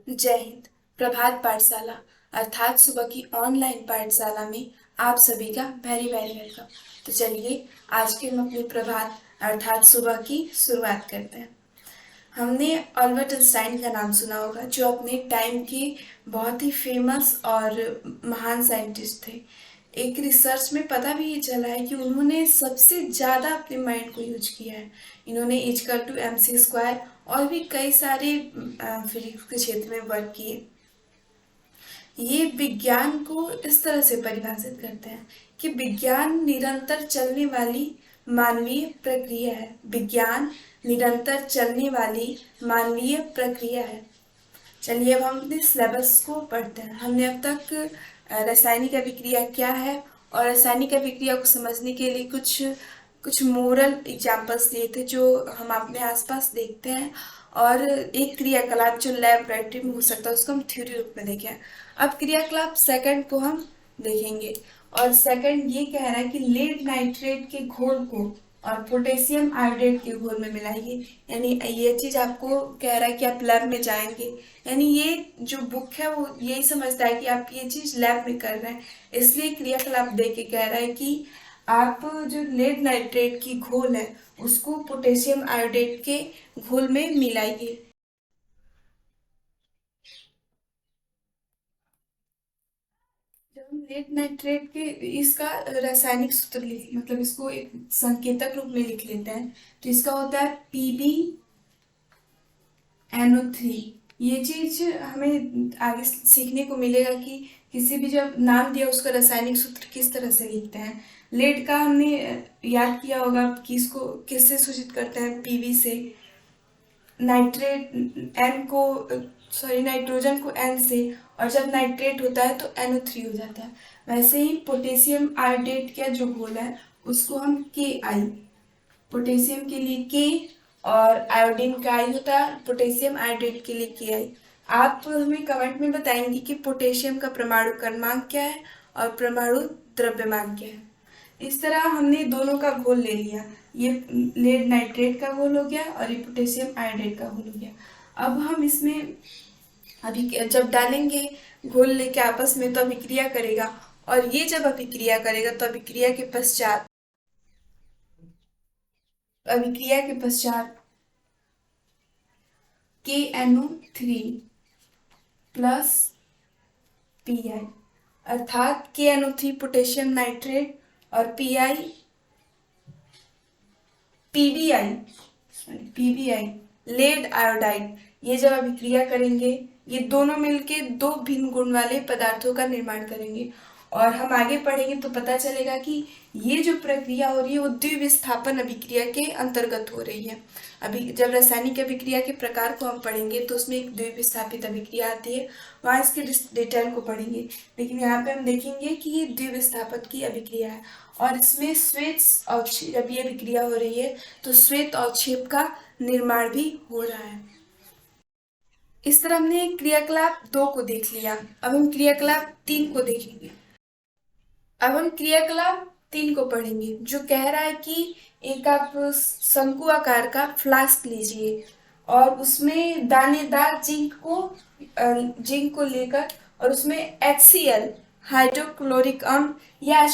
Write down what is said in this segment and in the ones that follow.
जय हिंद। प्रभात पाठशाला अर्थात सुबह की ऑनलाइन पाठशाला में आप सभी का वेरी वेरी वेलकम। तो चलिए आज के हम अपनी प्रभात अर्थात सुबह की शुरुआत करते हैं। हमने अल्बर्ट आइंस्टाइन का नाम सुना होगा, जो अपने टाइम के बहुत ही फेमस और महान साइंटिस्ट थे। एक रिसर्च में पता भी ये चला है कि उन्होंने सबसे ज़्यादा अपने माइंड को यूज किया है। इन्होंने equal to M C square और भी कई सारे फिजिक्स के क्षेत्र में वर्क किए। ये विज्ञान को इस तरह से परिभाषित करते हैं कि विज्ञान निरंतर चलने वाली मानवीय प्रक्रिया है। विज्ञान निरंतर चलने वाली मानवीय प्रक्रिया है। चलिए अब हम अपने सिलेबस को पढ़ते हैं। हमने अब तक रासायनिक अभिक्रिया क्या है और रासायनिक अभिक्रिया को समझने के लिए कुछ कुछ मोरल एग्जाम्पल्स लिए थे जो हम अपने आसपास देखते हैं, और एक क्रियाकलाप जो लैबोरेटरी में हो सकता है उसको हम थ्योरी रूप में देखें। अब क्रियाकलाप सेकंड को हम देखेंगे, और सेकंड ये कह रहा है कि लेड नाइट्रेट के घोल को और पोटेशियम आयोडेट के घोल में मिलाइए। यानी ये चीज आपको कह रहा है कि आप लैब में जाएंगे, यानी ये जो बुक है वो यही समझता है कि आप ये चीज लैब में कर रहे हैं, इसलिए क्रियाकलाप दे के कह रहा है कि आप जो लेड नाइट्रेट की घोल है उसको पोटेशियम आयोडेट के घोल में मिलाइए। जब हम लेड नाइट्रेट के इसका रासायनिक सूत्र लिख मतलब इसको एक संकेतक रूप में लिख लेते हैं, तो इसका होता है PbNO3। ये चीज हमें आगे सीखने को मिलेगा कि किसी भी जब नाम दिया उसका रासायनिक सूत्र किस तरह से लिखते हैं। लेड का हमने याद किया होगा कि इसको किससे सूचित करते हैं, Pb से। नाइट्रेट एन को सॉरी नाइट्रोजन को एन से, और जब नाइट्रेट होता है तो NO3 हो जाता है। वैसे ही पोटेशियम आयोडेट का जो घोल है उसको हम Ki, पोटेशियम के लिए के, और आयोडीन का आई होता है पोटेशियम आयोडेट के लिए Ki। आप हमें कमेंट में बताएंगे कि पोटेशियम का परमाणु क्रमांक क्या है और परमाणु द्रव्यमान क्या है। इस तरह हमने दोनों का घोल ले लिया। ये लेड नाइट्रेट का घोल हो गया और ये पोटेशियम आयोडेट का घोल हो गया। अब हम इसमें अभी जब डालेंगे घोल लेके आपस में तो अभिक्रिया करेगा, और ये जब अभिक्रिया करेगा तो अभिक्रिया के पश्चात KNO3 प्लस Pi, अर्थात KNO3 पोटेशियम नाइट्रेट और पीबीआई लेड आयोडाइड, ये जब अभिक्रिया करेंगे ये दोनों मिलके दो भिन्न गुण वाले पदार्थों का निर्माण करेंगे। और हम आगे पढ़ेंगे तो पता चलेगा कि ये जो प्रक्रिया हो रही है वो द्विविस्थापन अभिक्रिया के अंतर्गत हो रही है। अभी जब रासायनिक अभिक्रिया के प्रकार को हम पढ़ेंगे तो उसमें एक द्विविस्थापित अभिक्रिया आती है, वहाँ इसके डिटेल को पढ़ेंगे। लेकिन यहाँ पे हम देखेंगे कि ये द्विविस्थापन की अभिक्रिया है, और इसमें श्वेत अवक्षेप, जब ये अभिक्रिया हो रही है तो श्वेत अवक्षेप का निर्माण भी हो रहा है। इस तरह हमने क्रियाकलाप 2 को देख लिया। अब हम क्रियाकलाप 3 को देखेंगे। अब हम क्रियाकलाप 3 को पढ़ेंगे, जो कह रहा है कि एक आप शंकु आकार का फ्लास्क लीजिए और उसमें दानेदार जिंक को लेकर, और उसमें HCl हाइड्रोक्लोरिक अम्ल या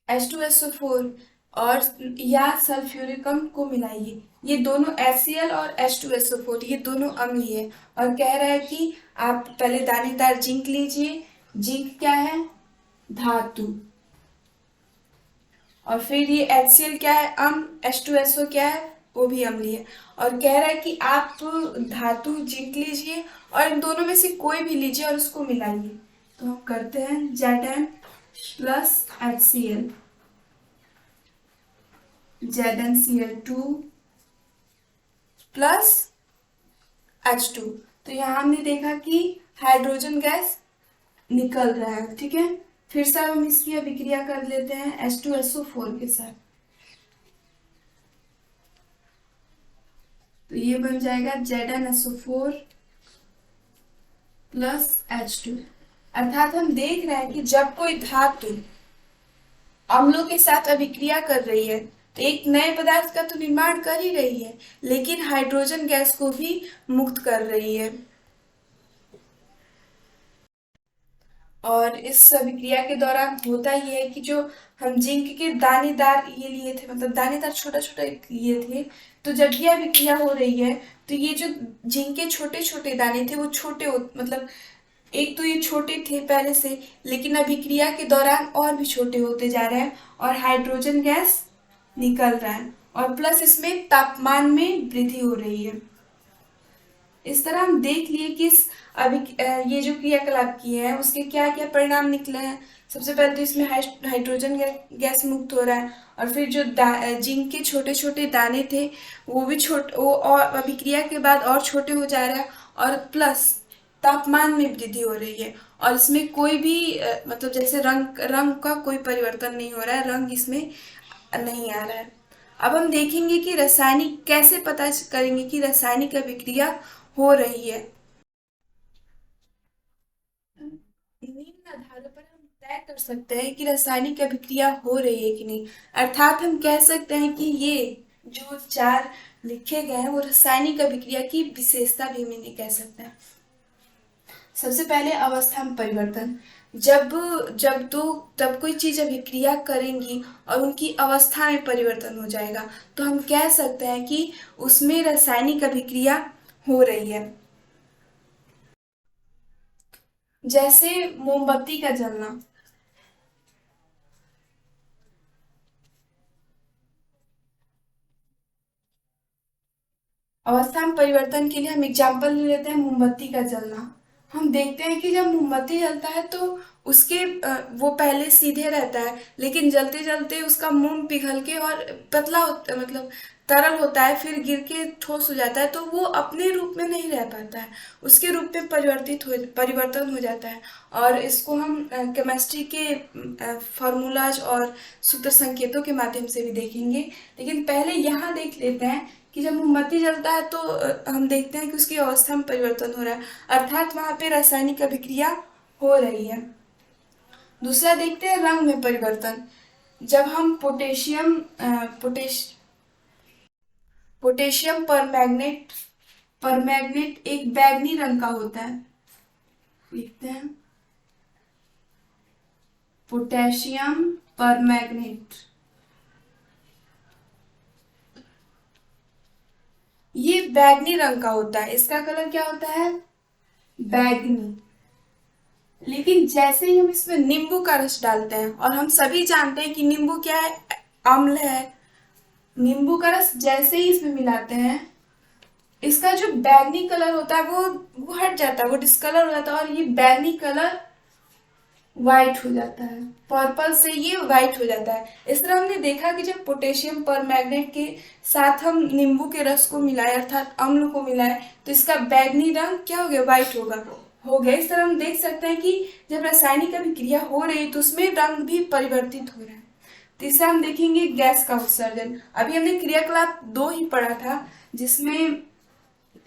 H2SO4 और या सल्फ्यूरिक को मिलाइए। ये दोनों HCl और H2SO4 ये दोनों अम्ल ही है, और कह रहा है कि आप पहले दानेदार जिंक लीजिए। जिंक क्या है, धातु, और फिर ये HCl क्या है, अम्ल, H2SO क्या है, वो भी अम्ल है। और कह रहा है कि आप धातु जिंक लीजिए और इन दोनों में से कोई भी लीजिए और उसको मिलाइए। तो हम करते हैं Zn plus HCl, ZnCl2 plus H2। तो यहाँ हमने देखा कि हाइड्रोजन गैस निकल रहा है, ठीक है। फिर से हम इसकी अभिक्रिया कर लेते हैं H2SO4 के साथ, तो ये बन जाएगा ZnSO4 प्लस H2। अर्थात हम देख रहे हैं कि जब कोई धातु अम्लों के साथ अभिक्रिया कर रही है तो एक नए पदार्थ का तो निर्माण कर ही रही है, लेकिन हाइड्रोजन गैस को भी मुक्त कर रही है। और इस अभिक्रिया के दौरान होता ये है कि जो हम जिंक के दानेदार ये लिए थे, मतलब दानेदार छोटा छोटा लिए थे, तो जब ये अभिक्रिया हो रही है तो ये जो जिंक के छोटे छोटे दाने थे वो छोटे हो, मतलब एक तो ये छोटे थे पहले से, लेकिन अभिक्रिया के दौरान और भी छोटे होते जा रहे हैं और हाइड्रोजन गैस निकल रहा है, और प्लस इसमें तापमान में वृद्धि हो रही है। इस तरह हम देख लिए कि इस अभी ये जो क्रियाकलाप किए हैं उसके क्या क्या परिणाम निकले हैं। सबसे पहले तो इसमें हाइड्रोजन गैस मुक्त हो रहा है, और फिर जो जिंक के छोटे छोटे दाने थे वो भी वो और अभिक्रिया के बाद और छोटे हो जा रहा है, और प्लस तापमान में वृद्धि हो रही है, और इसमें कोई भी मतलब जैसे रंग रंग का कोई परिवर्तन नहीं हो रहा है, रंग इसमें नहीं आ रहा है। अब हम देखेंगे कि रासायनिक कैसे पता करेंगे कि रासायनिक अभिक्रिया हो रही है। निम्न आधारों पर हम तय कर सकते हैं कि रासायनिक अभिक्रिया हो रही है कि नहीं, अर्थात हम कह सकते हैं कि ये जो चार लिखे गए हैं वो रासायनिक अभिक्रिया की विशेषता भी हम इन्हें कह सकते हैं। सबसे पहले अवस्था में परिवर्तन। जब जब तो तब कोई चीज अभिक्रिया करेंगी और उनकी अवस्था में परिवर्तन हो जाएगा तो हम कह सकते हैं कि उसमें रासायनिक अभिक्रिया हो रही है। जैसे मोमबत्ती का जलना। अवस्था में परिवर्तन के लिए हम एग्जाम्पल ले लेते हैं मोमबत्ती का जलना। हम देखते हैं कि जब मोमबत्ती जलता है तो उसके वो पहले सीधे रहता है, लेकिन जलते जलते उसका मोम पिघल के और पतला होता, मतलब तरल होता है, फिर गिर के ठोस हो जाता है, तो वो अपने रूप में नहीं रह पाता है, उसके रूप में परिवर्तन हो जाता है। और इसको हम केमिस्ट्री के फॉर्मूलाज और सूत्र संकेतों के माध्यम से भी देखेंगे, लेकिन पहले यहाँ देख लेते हैं कि जब मोमबत्ती जलता है तो हम देखते हैं कि उसकी अवस्था में परिवर्तन हो रहा है, अर्थात वहां पे रासायनिक अभिक्रिया हो रही है। दूसरा देखते हैं रंग में परिवर्तन। जब हम पोटेशियम परमैग्नेट एक बैंगनी रंग का होता है, देखते हैं पोटेशियम परमैग्नेट, ये बैंगनी रंग का होता है, इसका कलर क्या होता है, बैंगनी। लेकिन जैसे ही हम इसमें नींबू का रस डालते हैं, और हम सभी जानते हैं कि नींबू क्या है, अम्ल है, नींबू का रस जैसे ही इसमें मिलाते हैं इसका जो बैंगनी कलर होता है वो हट जाता है, वो डिस्कलर हो जाता है, और ये बैंगनी कलर व्हाइट हो जाता है, पर्पल से ये व्हाइट हो जाता है। इस तरह हमने देखा कि जब पोटेशियम परमैंगनेट के साथ हम नींबू के रस को मिलाए, अर्थात अम्ल को मिलाए, तो इसका बैंगनी रंग क्या हो गया, व्हाइट हो गया। इस तरह हम देख सकते हैं कि जब रासायनिक अभिक्रिया हो रही है तो उसमें रंग भी परिवर्तित हो रहा है। तीसरा हम देखेंगे गैस का उत्सर्जन। अभी हमने क्रियाकलाप 2 ही पढ़ा था, जिसमें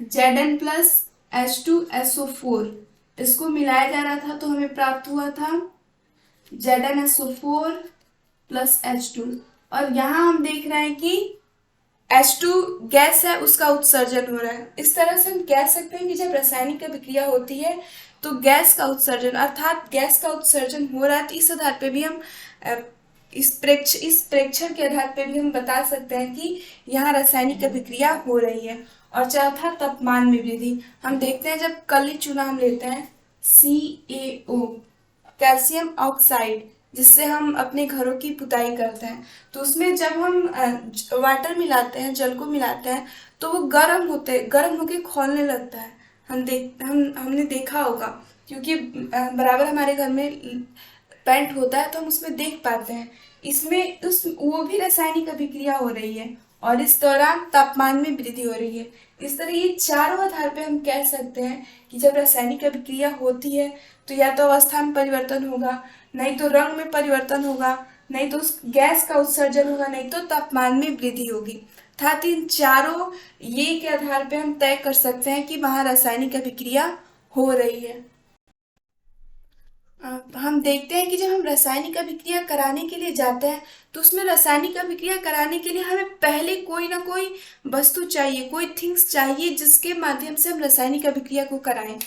Zn+H2SO4 इसको मिलाया जा रहा था, तो हमें प्राप्त हुआ था ZnSO4+H2, और यहाँ हम देख रहे हैं कि H2 गैस है, उसका उत्सर्जन हो रहा है। इस तरह से हम कह सकते हैं कि जब रासायनिक अभिक्रिया होती है तो गैस का उत्सर्जन, अर्थात गैस का उत्सर्जन हो रहा है, तो इस आधार पे भी हम इस प्रेक्षण के आधार पे भी हम बता सकते हैं कि यहाँ रासायनिक अभिक्रिया हो रही है। और चौथा तापमान में वृद्धि। हम देखते हैं जब कली चूना हम लेते हैं CaO, कैल्शियम ऑक्साइड, जिससे हम अपने घरों की पुताई करते हैं, तो उसमें जब हम वाटर मिलाते हैं, जल को मिलाते हैं, तो वो गर्म होके खौलने लगता है। हमने देखा होगा, क्योंकि बराबर हमारे घर में पेंट होता है तो हम उसमें देख पाते हैं। इसमें वो भी रासायनिक अभिक्रिया हो रही है, और इस दौरान तापमान में वृद्धि हो रही है। इस तरह ये चारों आधार पे हम कह सकते हैं कि जब रासायनिक अभिक्रिया होती है तो या तो अवस्था में परिवर्तन होगा, नहीं तो रंग में परिवर्तन होगा, नहीं तो उस गैस का उत्सर्जन होगा, नहीं तो तापमान में वृद्धि होगी। अर्थात इन चारों ये के आधार पे हम तय कर सकते हैं कि वहाँ रासायनिक अभिक्रिया हो रही है। हम देखते हैं कि जब हम रासायनिक अभिक्रिया कराने के लिए जाते हैं तो उसमें रासायनिक अभिक्रिया कराने के लिए हमें पहले कोई ना कोई वस्तु चाहिए, कोई थिंग्स चाहिए जिसके माध्यम से हम रासायनिक अभिक्रिया को कराएं।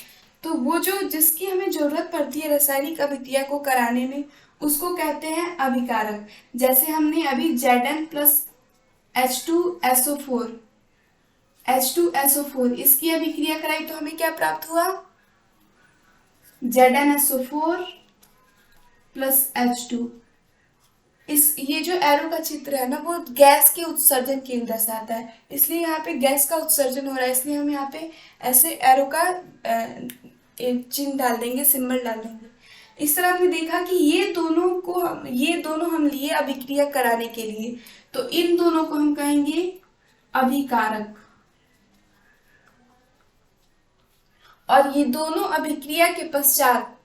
तो वो जो जिसकी हमें जरूरत पड़ती है रासायनिक अभिक्रिया को कराने में, उसको कहते हैं अभिकारक। जैसे हमने अभी Zn प्लस H2SO4 इसकी अभिक्रिया कराई तो हमें क्या प्राप्त हुआ? ZnSO4 plus H2। इस ये जो एरो का चित्र है ना, वो गैस के उत्सर्जन के लिए दर्शाता है, इसलिए यहाँ पे गैस का उत्सर्जन हो रहा है, इसलिए हम यहाँ पे ऐसे एरो का एक चिन्ह डाल देंगे, सिंबल डाल देंगे। इस तरह हमने देखा कि ये दोनों हम लिए अभिक्रिया कराने के लिए, तो इन दोनों को हम कहेंगे अभिकारक। और ये दोनों अभिक्रिया के पश्चात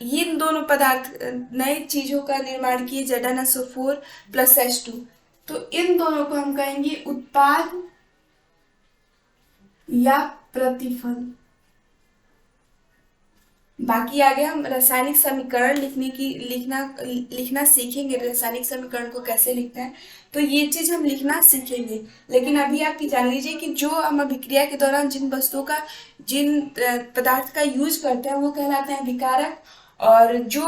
इन दोनों पदार्थ नए चीजों का निर्माण किए, ZnSO4 प्लस H2, तो इन दोनों को हम कहेंगे उत्पाद या प्रतिफल। बाकी आगे हम रासायनिक समीकरण लिखना सीखेंगे, रासायनिक समीकरण को कैसे लिखते हैं, तो ये चीज हम लिखना सीखेंगे। लेकिन अभी आप ये जान लीजिए कि जो हम अभिक्रिया के दौरान जिन पदार्थ का यूज करते हैं वो कहलाते हैं अभिकारक, और जो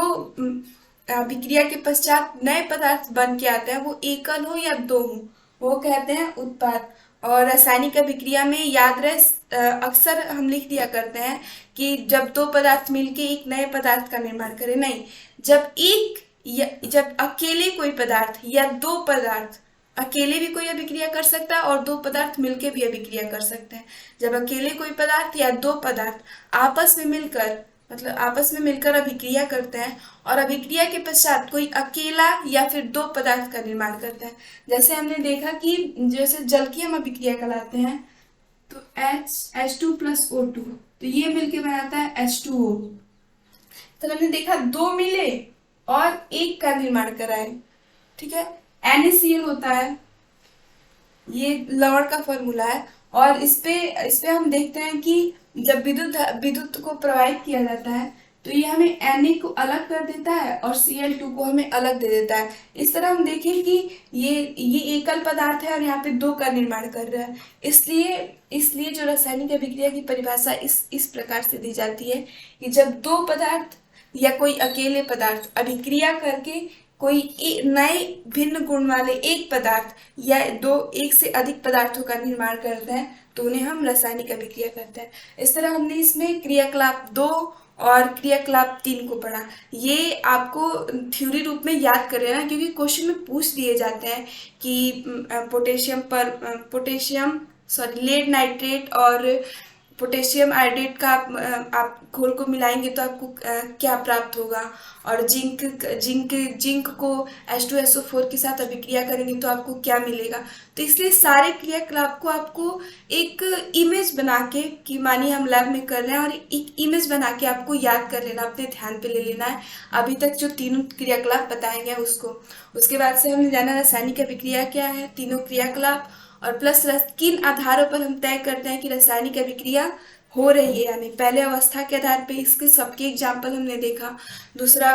अभिक्रिया के पश्चात नए पदार्थ बन के आते हैं वो एकल हो या दो हो, वो कहते हैं उत्पाद। और रासायनिक अभिक्रिया में याद रहे, अक्सर हम लिख दिया करते हैं कि जब दो पदार्थ मिलके एक नए पदार्थ का निर्माण करें, नहीं, जब अकेले कोई पदार्थ या दो पदार्थ, अकेले भी कोई अभिक्रिया कर सकता है और दो पदार्थ मिलके भी अभिक्रिया कर सकते हैं। जब अकेले कोई पदार्थ या दो पदार्थ आपस में मिलकर अभिक्रिया करते हैं और अभिक्रिया के पश्चात कोई अकेला या फिर दो पदार्थ का निर्माण करते हैं, जैसे हमने देखा कि जैसे जल की हम अभिक्रिया कराते हैं तो H2 प्लस O2, तो ये मिलके बनाता है H2O। तो हमने देखा दो मिले और एक का निर्माण कराए, ठीक है। NaCl होता है, ये लवण का फॉर्मूला है, और इस पे हम देखते हैं कि जब विद्युत को प्रवाहित किया जाता है तो ये हमें Na को अलग कर देता है और Cl2 को हमें अलग दे देता है। इस तरह हम देखें कि ये एकल पदार्थ है और यहाँ पे दो का निर्माण कर रहा है, इसलिए जो रासायनिक अभिक्रिया की परिभाषा इस प्रकार से दी जाती है कि जब दो पदार्थ या कोई अकेले पदार्थ अभिक्रिया करके कोई नए भिन्न गुण वाले एक पदार्थ या एक से अधिक पदार्थों का निर्माण करते हैं तो उन्हें हम रासायनिक अभिक्रिया कहते हैं। इस तरह हमने इसमें क्रियाकलाप 2 और क्रियाकलाप 3 को पढ़ा। ये आपको थ्योरी रूप में याद कर लेना, क्योंकि क्वेश्चन में पूछ दिए जाते हैं कि लेड नाइट्रेट और पोटेशियम आयोडेट का आप घोल को मिलाएंगे तो आपको क्या प्राप्त होगा, और जिंक को H2SO4 के साथ अभिक्रिया करेंगे तो आपको क्या मिलेगा। तो इसलिए सारे क्रियाकलाप को आपको एक इमेज बना के, कि मानिए हम लैब में कर रहे हैं और एक इमेज बना के आपको याद कर लेना, अपने ध्यान पे ले लेना है। अभी तक जो तीनों क्रियाकलाप बताएंगे उसके बाद से हमने जाना रासायनिक अभिक्रिया क्या है, तीनों क्रियाकलाप, और प्लस किन आधारों पर हम तय करते हैं कि रासायनिक अभिक्रिया हो रही है, यानी पहले अवस्था के आधार पे, इसके सबके एग्जाम्पल हमने देखा। दूसरा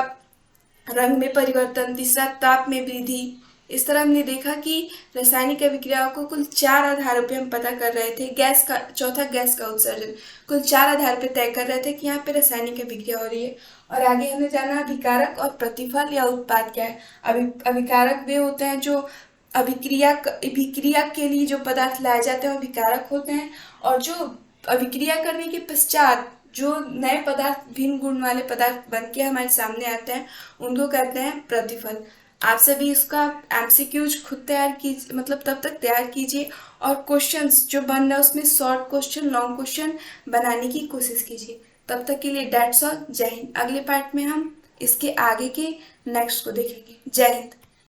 रंग में परिवर्तन, तीसरा ताप में वृद्धि। इस तरह हमने देखा कि रासायनिक अभिक्रियाओं को कुल 4 आधारों पे हम पता कर रहे थे। चौथा गैस का उत्सर्जन, कुल 4 आधार पे तय कर रहे थे कि यहाँ पे रासायनिक अभिक्रिया हो रही है। और आगे हमने जाना अभिकारक और प्रतिफल या उत्पाद क्या है। अभिकारक वे होते हैं जो अभिक्रिया के लिए जो पदार्थ लाए जाते हैं अभिकारक होते हैं, और जो अभिक्रिया करने के पश्चात जो नए पदार्थ, भिन्न गुण वाले पदार्थ बन के हमारे सामने आते हैं उनको कहते हैं प्रतिफल। आप सभी इसका MCQs खुद तैयार कीजिए, मतलब तब तक तैयार कीजिए, और क्वेश्चंस जो बन रहा है उसमें शॉर्ट क्वेश्चन, लॉन्ग क्वेश्चन बनाने की कोशिश कीजिए। तब तक के लिए दैट्स ऑल। जय हिंद। अगले पार्ट में हम इसके आगे के नेक्स्ट को देखेंगे। जय हिंद।